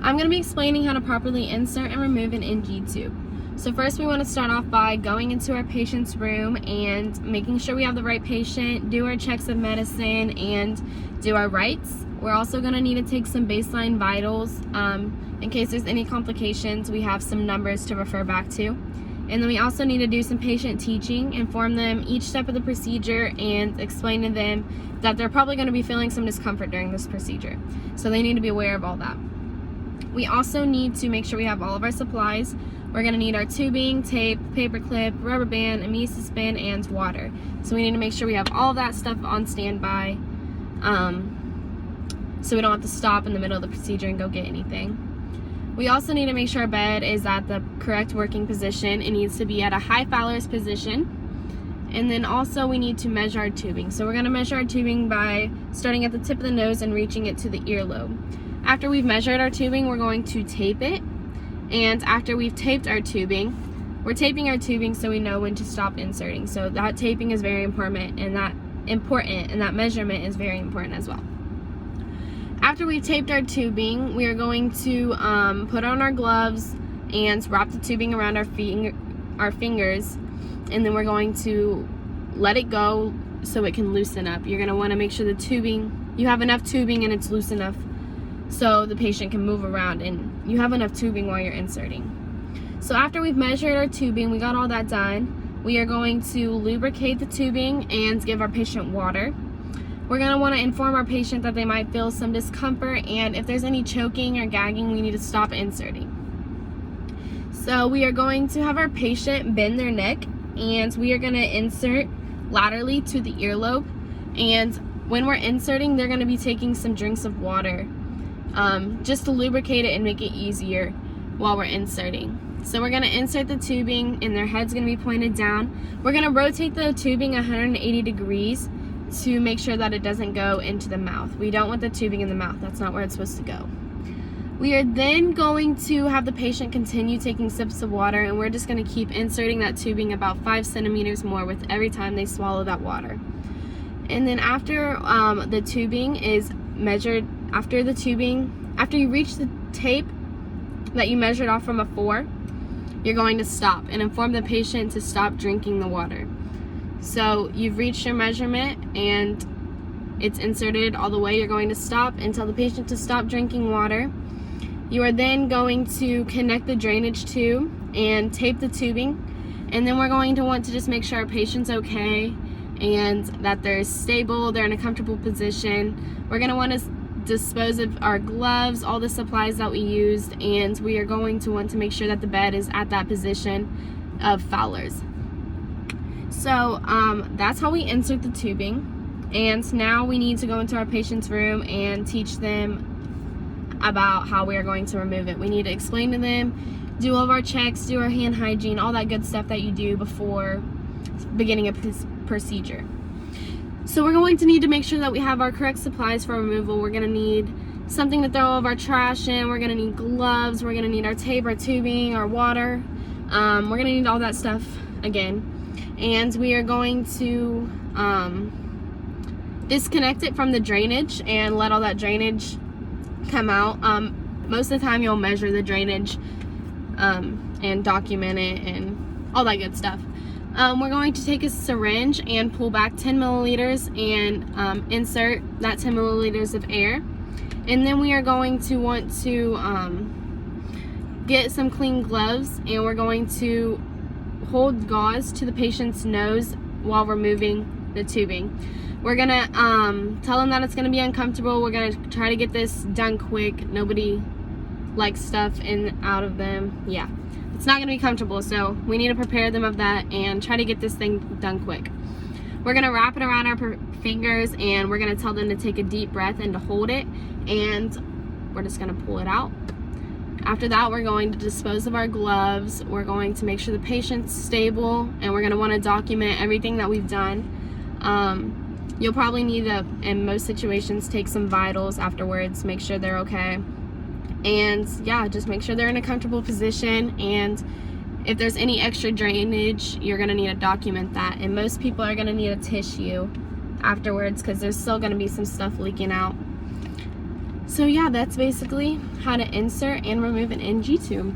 I'm going to be explaining how to properly insert and remove an NG tube. So first we want to start off by going into our patient's room and making sure we have the right patient, do our checks of medicine, and do our rites. We're also going to need to take some baseline vitals. In case there's any complications, we have some numbers to refer back to. And then we also need to do some patient teaching, inform them each step of the procedure, and explain to them that they're probably going to be feeling some discomfort during this procedure. So they need to be aware of all that. We also need to make sure we have all of our supplies. We're going to need our tubing, tape, paper clip, rubber band, emesis bin, and water. So we need to make sure we have all of that stuff on standby, so we don't have to stop in the middle of the procedure and go get anything. We also need to make sure our bed is at the correct working position. It needs to be at a high Fowler's position. And then also we need to measure our tubing. So we're going to measure our tubing by starting at the tip of the nose and reaching it to the earlobe. After we've measured our tubing, we're going to tape it. And after we've taped our tubing, we're taping our tubing so we know when to stop inserting. So that taping is very important, and that measurement is very important as well. After we've taped our tubing, we are going to put on our gloves and wrap the tubing around our fingers, and then we're going to let it go so it can loosen up. You're going to want to make sure you have enough tubing and it's loose enough so the patient can move around and you have enough tubing while you're inserting. So after we've measured our tubing, we got all that done, we are going to lubricate the tubing and give our patient water. We're going to want to inform our patient that they might feel some discomfort, and if there's any choking or gagging, we need to stop inserting. So we are going to have our patient bend their neck, and we are going to insert laterally to the earlobe. And when we're inserting, they're going to be taking some drinks of water, just to lubricate it and make it easier while we're inserting. So we're going to insert the tubing, and their head's going to be pointed down. We're going to rotate the tubing 180 degrees to make sure that it doesn't go into the mouth. We don't want the tubing in the mouth. That's not where it's supposed to go. We are then going to have the patient continue taking sips of water, and we're just going to keep inserting that tubing about 5 centimeters more with every time they swallow that water. And then after the tubing is measured, after you reach the tape that you measured off from before, you're going to stop and inform the patient to stop drinking the water. So you've reached your measurement and it's inserted all the way. You're going to stop and tell the patient to stop drinking water. You are then going to connect the drainage tube and tape the tubing. And then we're going to want to just make sure our patient's okay and that they're stable, they're in a comfortable position. We're going to want to dispose of our gloves, all the supplies that we used, and we are going to want to make sure that the bed is at that position of Fowler's. So that's how we insert the tubing, and now we need to go into our patient's room and teach them about how we are going to remove it. We need to explain to them, do all of our checks, do our hand hygiene, all that good stuff that you do before beginning a procedure. So we're going to need to make sure that we have our correct supplies for removal. We're going to need something to throw all of our trash in. We're going to need gloves. We're going to need our tape, our tubing, our water. We're going to need all that stuff again. And we are going to disconnect it from the drainage and let all that drainage come out. Most of the time you'll measure the drainage and document it and all that good stuff. We're going to take a syringe and pull back 10 milliliters and insert that 10 milliliters of air. And then we are going to want to get some clean gloves, and we're going to hold gauze to the patient's nose while removing the tubing. We're gonna tell them that it's gonna be uncomfortable. We're gonna try to get this done quick. Nobody likes stuff in and out of them. Yeah, it's not gonna be comfortable, so we need to prepare them of that and try to get this thing done quick. We're gonna wrap it around our fingers, and we're gonna tell them to take a deep breath and to hold it, and we're just gonna pull it out. After that, we're going to dispose of our gloves. We're going to make sure the patient's stable, and we're going to want to document everything that we've done. You'll probably need to, in most situations, take some vitals afterwards, make sure they're okay. And yeah, just make sure they're in a comfortable position, and if there's any extra drainage, you're going to need to document that. And most people are going to need a tissue afterwards because there's still going to be some stuff leaking out. So yeah, that's basically how to insert and remove an NG tube.